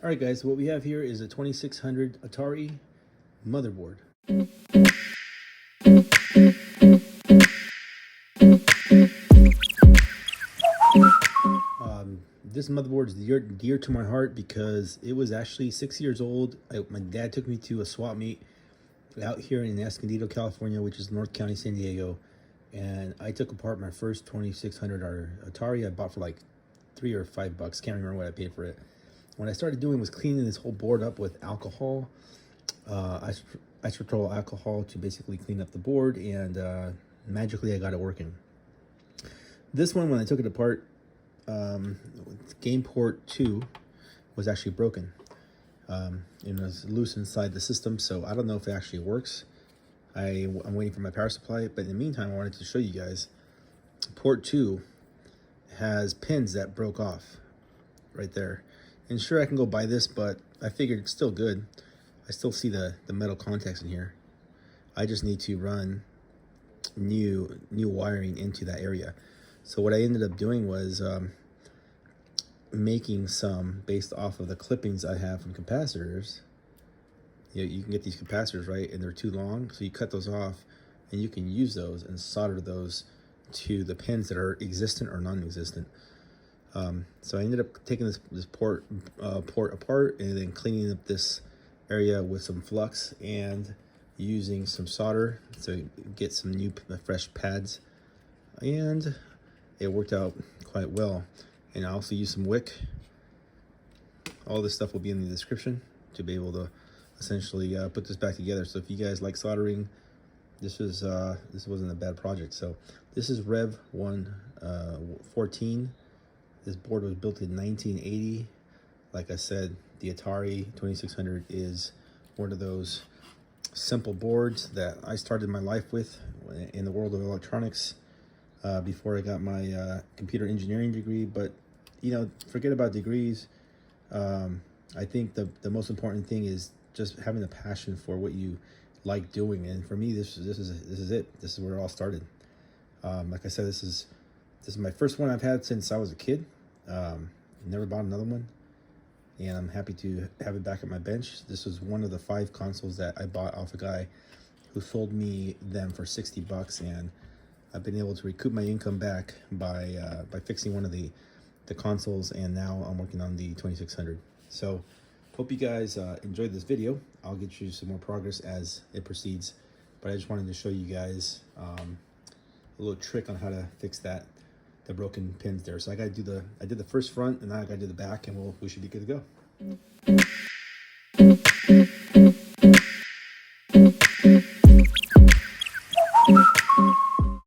Alright guys, what we have here is a 2600 Atari motherboard. This motherboard is dear to my heart because it was actually 6 years old. My dad took me to a swap meet out here in Escondido, California, which is North County, San Diego. And I took apart my first 2600 Atari I bought for like $3 or $5. Can't remember what I paid for it. What I started doing was cleaning this whole board up with alcohol, isopropyl alcohol, to basically clean up the board, and magically I got it working. This one, when I took it apart, game port 2 was actually broken. It was loose inside the system, so I don't know if it actually works. I'm waiting for my power supply, but in the meantime, I wanted to show you guys. Port 2 has pins that broke off right there. And sure, I can go buy this, but I figured it's still good. I still see the metal contacts in here. I just need to run new wiring into that area. So what I ended up doing was making some based off of the clippings I have from capacitors. You can get these capacitors, right, and they're too long, so you cut those off, and you can use those and solder those to the pins that are existent or non-existent. So I ended up taking this port apart and then cleaning up this area with some flux and using some solder to get some new fresh pads, and it worked out quite well. And I also used some wick. All this stuff will be in the description to be able to essentially put this back together. So if you guys like soldering, this wasn't a bad project. So this is Rev 114. This board was built in 1980. Like I said, the Atari 2600 is one of those simple boards that I started my life with in the world of electronics before I got my computer engineering degree. But you know, forget about degrees. I think the most important thing is just having a passion for what you like doing. And for me, this is it. This is where it all started. Like I said, this is my first one I've had since I was a kid. Never bought another one, and I'm happy to have it back at my bench. This was one of the 5 consoles that I bought off a guy who sold me them for $60, and I've been able to recoup my income back by fixing one of the consoles, and now I'm working on the 2600. So hope you guys enjoyed this video. I'll get you some more progress as it proceeds, but I just wanted to show you guys a little trick on how to fix the broken pins there. So I did the first front, and now I gotta do the back, and we should be good to go.